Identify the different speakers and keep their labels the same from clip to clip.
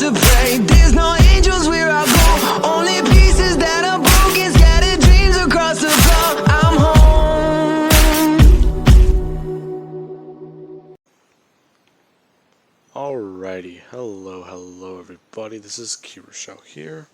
Speaker 1: to pray. There's no angels where I go, only pieces that are broken, scattered dreams across the floor. I'm home.
Speaker 2: Alrighty, hello everybody, this is Kirosho here.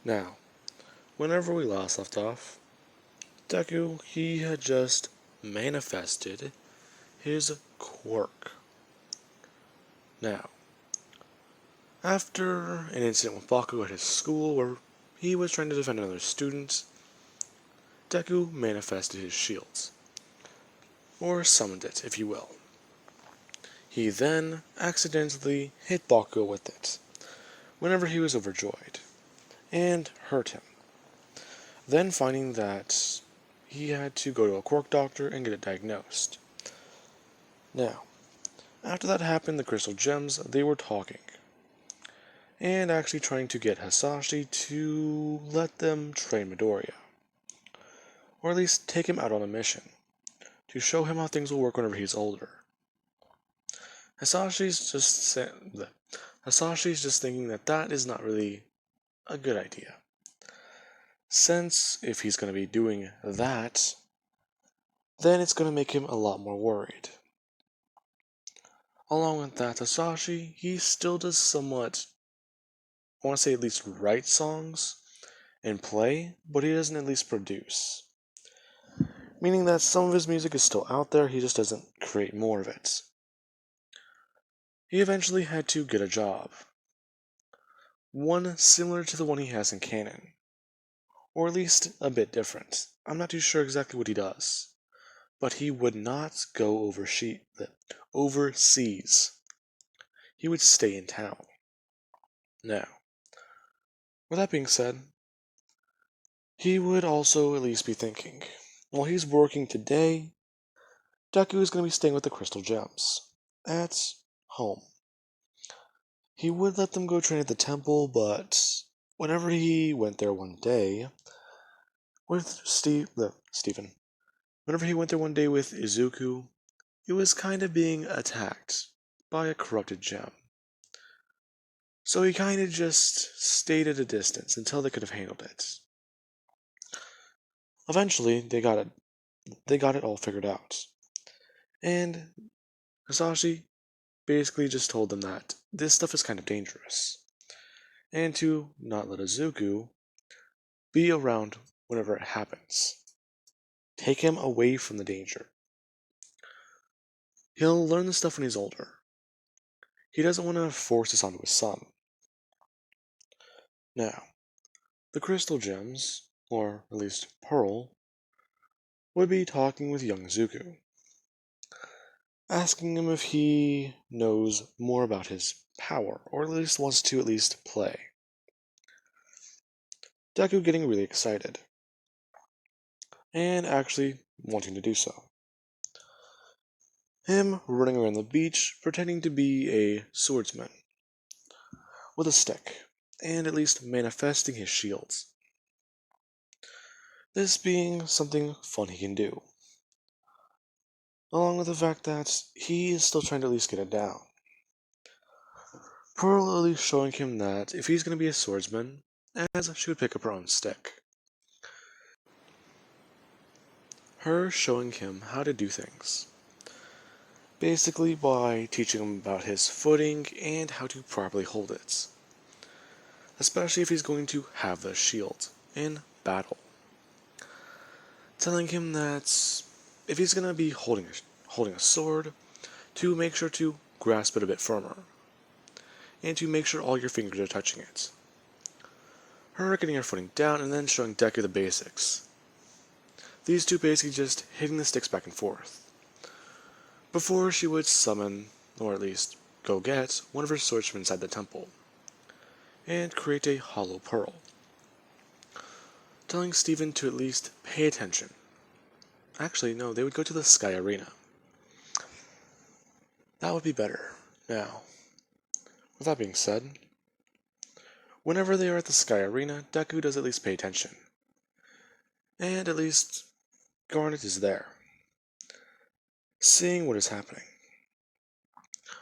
Speaker 2: Now, whenever we last left off, Deku, he had just manifested his quirk. Now, after an incident with Baku at his school where he was trying to defend another student, Deku manifested his shields, or summoned it, if you will. He then accidentally hit Baku with it, whenever he was overjoyed, and hurt him. Then finding that he had to go to a quirk doctor and get it diagnosed. Now, after that happened, the Crystal Gems, they were talking, and actually trying to get Hasashi to let them train Midoriya, or at least take him out on a mission, to show him how things will work whenever he's older. Hasashi's just thinking that that is not really a good idea, since if he's going to be doing that, then it's going to make him a lot more worried. Along with that, Hasashi, he still does somewhat, I want to say at least write songs and play, but he doesn't at least produce. Meaning that some of his music is still out there, he just doesn't create more of it. He eventually had to get a job. One similar to the one he has in canon. Or at least a bit different. I'm not too sure exactly what he does. But he would not go overseas. He would stay in town. Now, with that being said, he would also at least be thinking, while he's working today, Deku is going to be staying with the Crystal Gems at home. He would let them go train at the temple, but whenever he went there one day with Stephen, whenever he went there one day with Izuku, it was kind of being attacked by a corrupted gem. So he kind of just stayed at a distance until they could have handled it. Eventually, they got it all figured out. And Hasashi basically just told them that this stuff is kind of dangerous, and to not let Izuku be around whenever it happens. Take him away from the danger. He'll learn this stuff when he's older. He doesn't want to force this onto his son. Now, the Crystal Gems, or at least Pearl, would be talking with young Izuku, asking him if he knows more about his power, or at least wants to at least play. Deku getting really excited, and actually wanting to do so. Him running around the beach, pretending to be a swordsman, with a stick, and at least manifesting his shields. This being something fun he can do, along with the fact that he is still trying to at least get it down. Pearl at least showing him that if he's going to be a swordsman, as she would pick up her own stick. Her showing him how to do things. Basically by teaching him about his footing and how to properly hold it. Especially if he's going to have the shield in battle. Telling him that if he's going to be holding a sword, to make sure to grasp it a bit firmer. And to make sure all your fingers are touching it. Her getting her footing down and then showing Deku the basics. These two basically just hitting the sticks back and forth. Before she would summon, or at least go get, one of her swordsmen inside the temple. And create a hollow pearl. Telling Stephen to at least pay attention. Actually, no, they would go to the Sky Arena. That would be better. Now, with that being said, whenever they are at the Sky Arena, Deku does at least pay attention. And at least Garnet is there, seeing what is happening,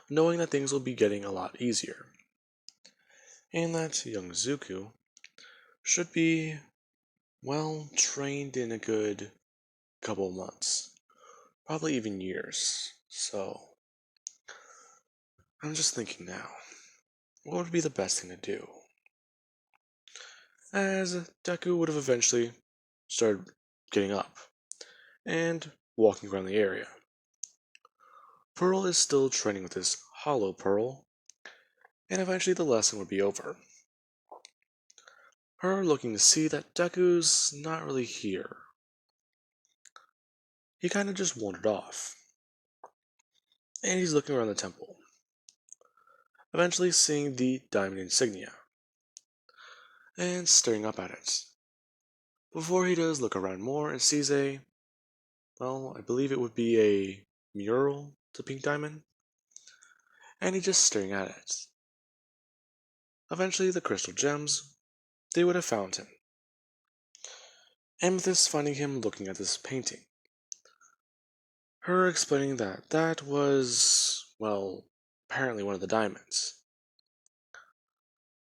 Speaker 2: knowing that things will be getting a lot easier. and that young Zuko should be, well, trained in a good couple of months, probably even years. So, I'm just thinking now, what would be the best thing to do? As Deku would have eventually started getting up and walking around the area. Pearl is still training with his Hollow Pearl, and eventually the lesson would be over. Her looking to see that Deku's not really here. He kind of just wandered off, and he's looking around the temple, eventually seeing the diamond insignia, and staring up at it. Before he does look around more and sees I believe it would be a mural to Pink Diamond, and he's just staring at it. Eventually the crystal gems, they would have found him. Amethyst finding him looking at this painting. Her explaining that that was, apparently one of the diamonds.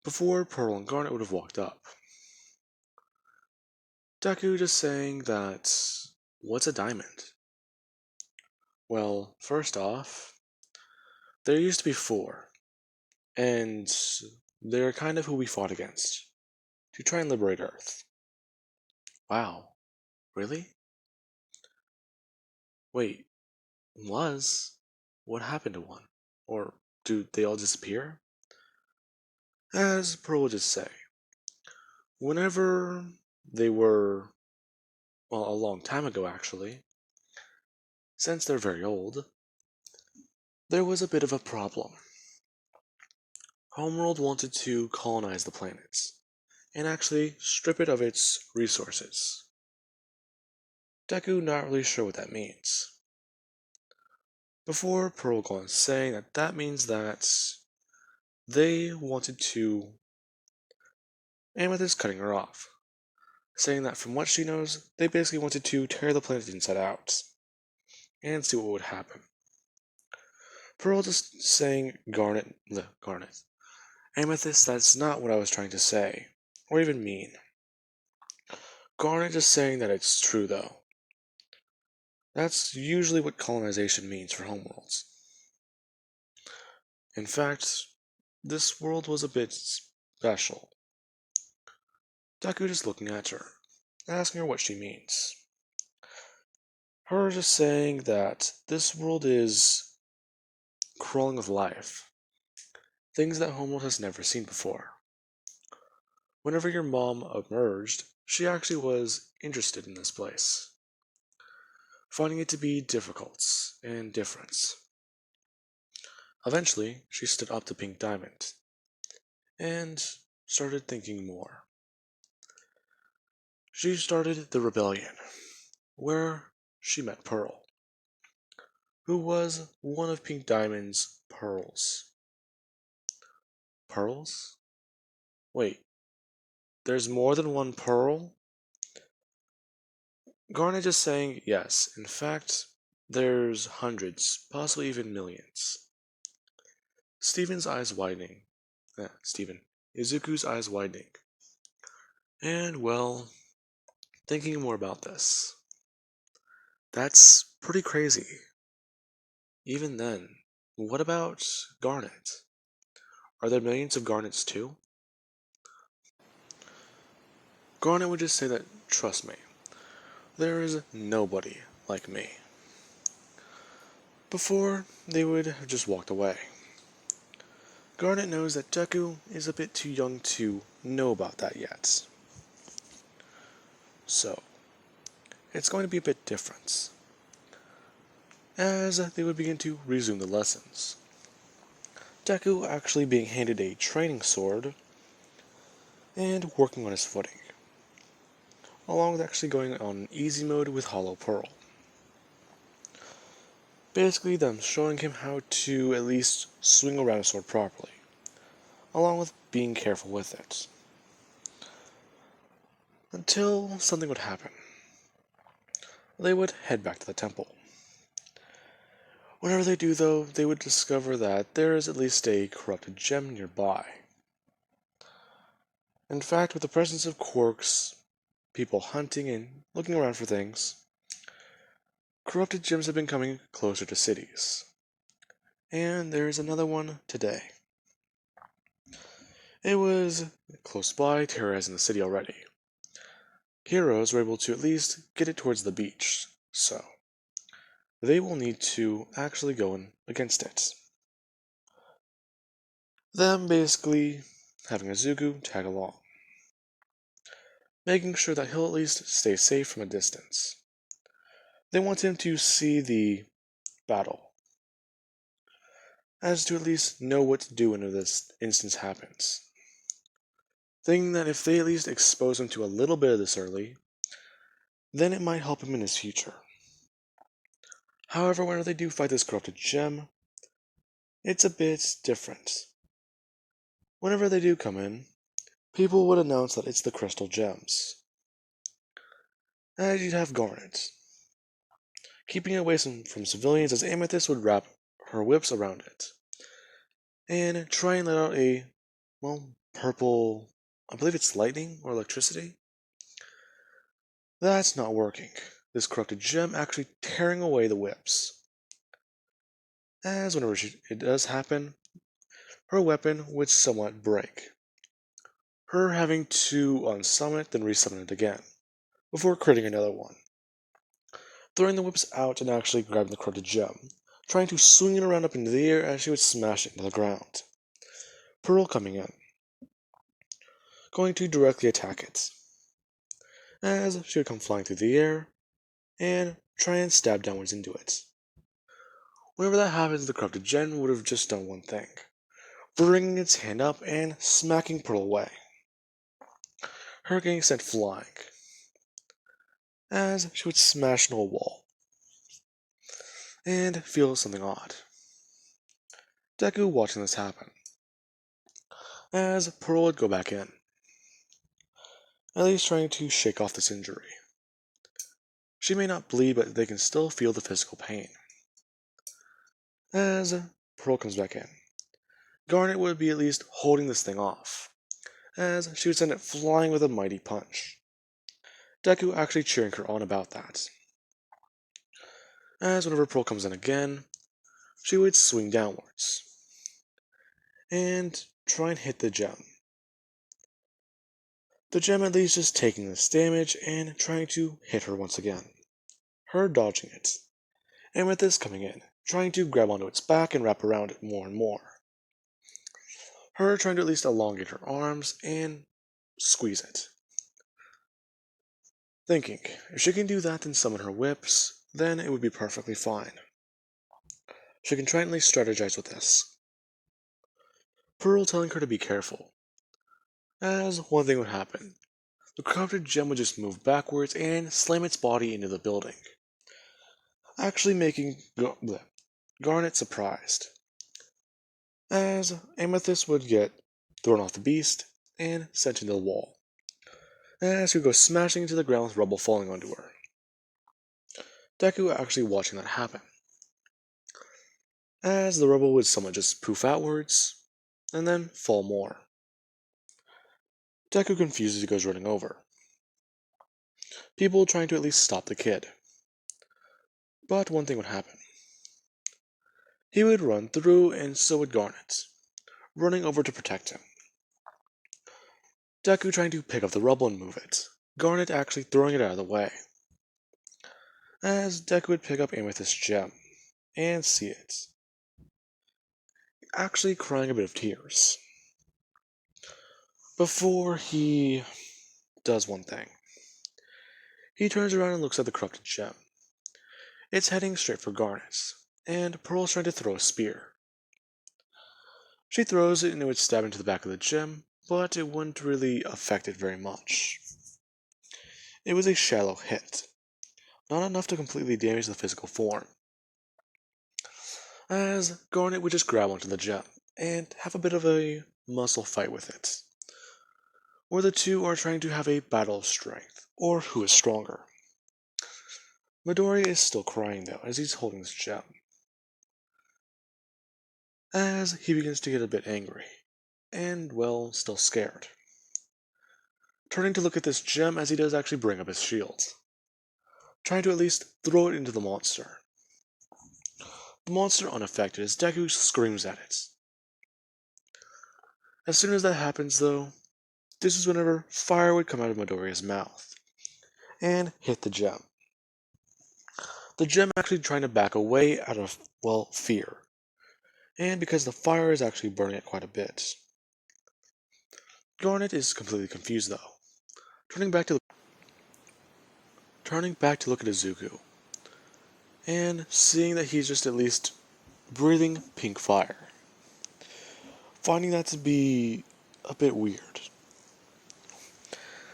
Speaker 2: Before Pearl and Garnet would have walked up. Deku just saying that, what's a diamond? Well, first off, there used to be 4, and they're kind of who we fought against, to try and liberate Earth. Wow, really? Wait, was? What happened to one? Or do they all disappear? As Pearl would just say, whenever they were, a long time ago actually, since they're very old, there was a bit of a problem. Homeworld wanted to colonize the planets, and actually strip it of its resources. Deku not really sure what that means. Before Pearl goes on saying that that means that they wanted to, Amethyst cutting her off, saying that from what she knows, they basically wanted to tear the planet inside out, and see what would happen. Pearl just saying Garnet, Amethyst, that's not what I was trying to say, or even mean. Garnet just saying that it's true though. That's usually what colonization means for homeworlds. In fact, this world was a bit special. Deku just looking at her, asking her what she means. Her just saying that this world is crawling with life. Things that Homeworld has never seen before. Whenever your mom emerged, she actually was interested in this place, finding it to be difficult and different. Eventually, she stood up to Pink Diamond and started thinking more. She started the rebellion, where she met Pearl, who was one of Pink Diamond's pearls. Pearls? Wait, there's more than one pearl? Garnet just saying yes. In fact, there's hundreds, possibly even millions. Steven's eyes widening. Izuku's eyes widening. And, thinking more about this. That's pretty crazy. Even then, what about Garnet? Are there millions of Garnets too? Garnet would just say that, trust me, there is nobody like me. Before, they would have just walked away. Garnet knows that Deku is a bit too young to know about that yet. So, it's going to be a bit different. As they would begin to resume the lessons. Deku actually being handed a training sword and working on his footing, along with actually going on easy mode with Hollow Pearl. Basically them showing him how to at least swing around a sword properly, along with being careful with it. Until something would happen. They would head back to the temple. Whenever they do though, they would discover that there is at least a corrupted gem nearby. In fact, with the presence of quirks, people hunting and looking around for things, corrupted gems have been coming closer to cities. And there's another one today. It was close by, terrorizing the city already. Heroes were able to at least get it towards the beach, so they will need to actually go in against it. Them basically having Izuku tag along, making sure that he'll at least stay safe from a distance. They want him to see the battle, as to at least know what to do when this instance happens. Thinking that if they at least expose him to a little bit of this early, then it might help him in his future. However, whenever they do fight this corrupted gem, it's a bit different. Whenever they do come in, people would announce that it's the crystal gems. And you'd have Garnet, keeping it away from civilians as Amethyst would wrap her whips around it. And try and let out a, purple, I believe it's lightning or electricity. That's not working. This corrupted gem actually tearing away the whips. As whenever it does happen, her weapon would somewhat break. Her having to unsummon it, then resummon it again, before creating another one. Throwing the whips out and actually grabbing the corrupted gem, trying to swing it around up into the air as she would smash it into the ground. Pearl coming in, going to directly attack it, as she would come flying through the air and try and stab downwards into it. Whenever that happens, the corrupted gem would have just done one thing, bringing its hand up and smacking Pearl away. Her getting sent flying, as she would smash into a wall, and feel something odd. Deku watching this happen, as Pearl would go back in, at least trying to shake off this injury. She may not bleed, but they can still feel the physical pain. As Pearl comes back in, Garnet would be at least holding this thing off, as she would send it flying with a mighty punch. Deku actually cheering her on about that. As whenever Pearl comes in again, she would swing downwards and try and hit the gem. The gem at least is taking this damage and trying to hit her once again. Her dodging it, and with this coming in, trying to grab onto its back and wrap around it more and more. Her trying to at least elongate her arms and squeeze it. Thinking, if she can do that and summon her whips, then it would be perfectly fine. She can try and at least strategize with this. Pearl telling her to be careful, as one thing would happen. The corrupted gem would just move backwards and slam its body into the building, actually making Garnet surprised, as Amethyst would get thrown off the beast and sent into the wall, as she would go smashing into the ground with rubble falling onto her. Deku actually watching that happen, as the rubble would somewhat just poof outwards, and then fall more. Deku confused as he goes running over. People trying to at least stop the kid. But one thing would happen. He would run through, and so would Garnet, running over to protect him. Deku trying to pick up the rubble and move it, Garnet actually throwing it out of the way. As Deku would pick up Amethyst's gem, and see it, actually crying a bit of tears. Before he does one thing. He turns around and looks at the corrupted gem. It's heading straight for Garnet, and Pearl's trying to throw a spear. She throws it and it would stab into the back of the gem, but it wouldn't really affect it very much. It was a shallow hit, not enough to completely damage the physical form, as Garnet would just grab onto the gem and have a bit of a muscle fight with it, where the two are trying to have a battle of strength, or who is stronger. Midori is still crying though, as he's holding this gem, as he begins to get a bit angry, and, well, still scared. turning to look at this gem as he does actually bring up his shield, trying to at least throw it into the monster. The monster unaffected as Deku screams at it. As soon as that happens though, this is whenever fire would come out of Midoriya's mouth and hit the gem. The gem actually trying to back away out of, well, fear, and because the fire is actually burning it quite a bit. Garnet is completely confused though, turning back to look at Izuku, and seeing that he's just at least breathing pink fire, finding that to be a bit weird,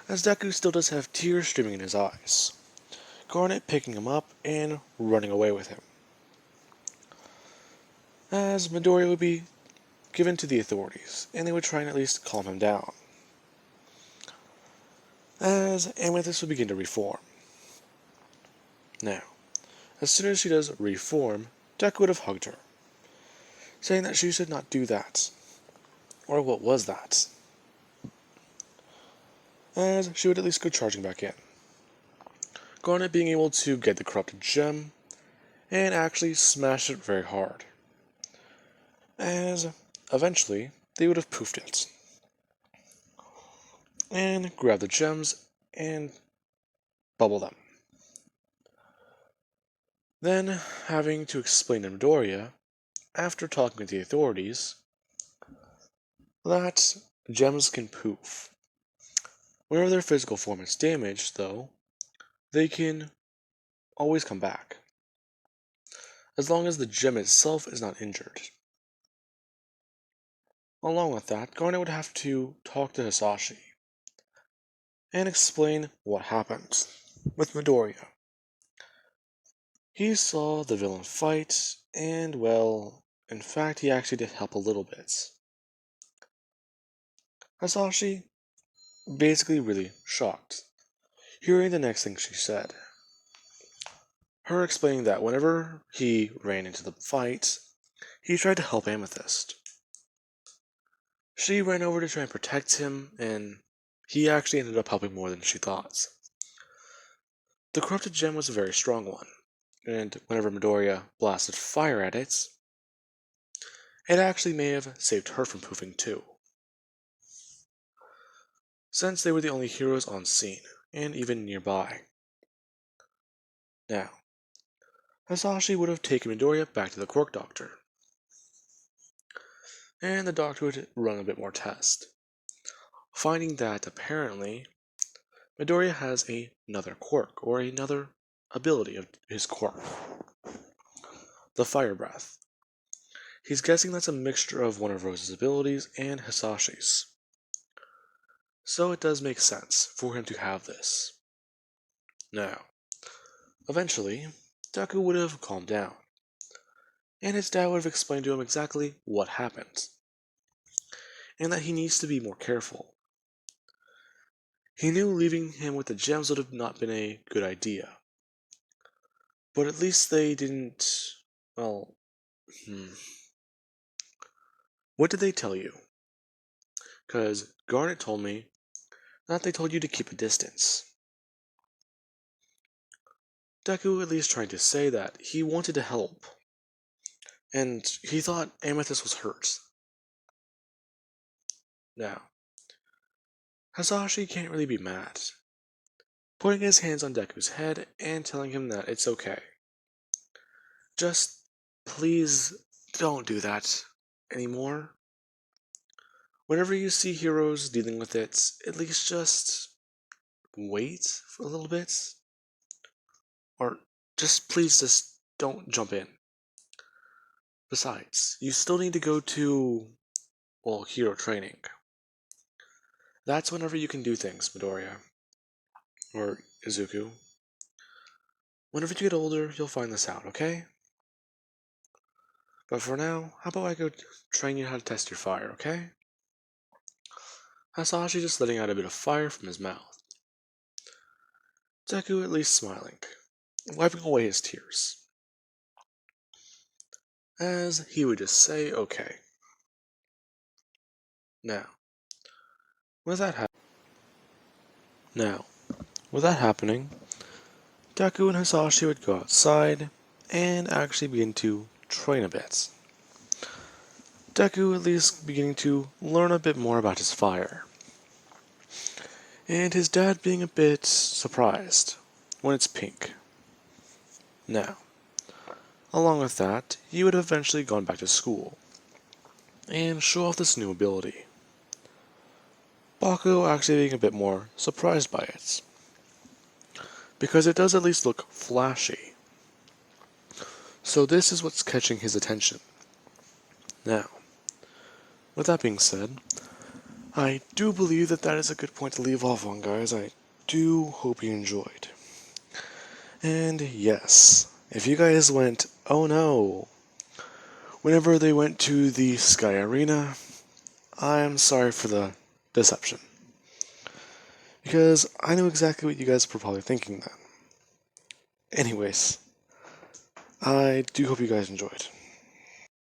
Speaker 2: as Deku still does have tears streaming in his eyes, Garnet picking him up and running away with him, as Midoriya would be given to the authorities, and they would try and at least calm him down, as Amethyst would begin to reform. Now, as soon as she does reform, Deku would have hugged her, saying that she should not do that. Or what was that? As she would at least go charging back in. Garnet being able to get the corrupted gem, and actually smash it very hard. As eventually, they would have poofed it. And grab the gems and bubble them. Then, having to explain to Midoriya, after talking with the authorities, that gems can poof. Whenever their physical form is damaged, though, they can always come back, as long as the gem itself is not injured. Along with that, Garnet would have to talk to Hisashi and explain what happened with Midoriya. He saw the villain fight, and well, in fact, he actually did help a little bit. Hisashi basically really shocked, hearing the next thing she said. Her explaining that whenever he ran into the fight, he tried to help Amethyst. She ran over to try and protect him, and he actually ended up helping more than she thought. The corrupted gem was a very strong one, and whenever Midoriya blasted fire at it, it actually may have saved her from poofing too, since they were the only heroes on scene, and even nearby. Now, Hisashi would have taken Midoriya back to the Quirk Doctor, and the doctor would run a bit more tests, finding that apparently Midoriya has another quirk, or another ability of his quirk, the Fire Breath. He's guessing that's a mixture of one of Rose's abilities and Hisashi's. So it does make sense for him to have this. Now, eventually, Deku would have calmed down, and his dad would have explained to him exactly what happened, and that he needs to be more careful. He knew leaving him with the gems would have not been a good idea, but at least they didn't, well, What did they tell you? Because Garnet told me that they told you to keep a distance. Deku at least tried to say that he wanted to help, and he thought Amethyst was hurt. Now, Hisashi can't really be mad, putting his hands on Deku's head and telling him that it's okay. Just please don't do that anymore. Whenever you see heroes dealing with it, at least just wait for a little bit. Or please just don't jump in. Besides, you still need to go to, well, hero training. That's whenever you can do things, Midoriya. Or Izuku. Whenever you get older, you'll find this out, okay? But for now, how about I go train you how to test your fire, okay? Hisashi just letting out a bit of fire from his mouth. Deku at least smiling, wiping away his tears, as he would just say, okay. Now, with that happening, Now, with that happening, Deku and Hisashi would go outside and actually begin to train a bit. Deku at least beginning to learn a bit more about his fire, and his dad being a bit surprised when it's pink. Now, along with that, he would have eventually gone back to school and show off this new ability. Bakugo actually being a bit more surprised by it, because it does at least look flashy. So this is what's catching his attention. Now, with that being said, I do believe that is a good point to leave off on, guys. I do hope you enjoyed. And yes, if you guys went, oh no, whenever they went to the Sky Arena, I am sorry for the deception. Because I knew exactly what you guys were probably thinking then. Anyways, I do hope you guys enjoyed.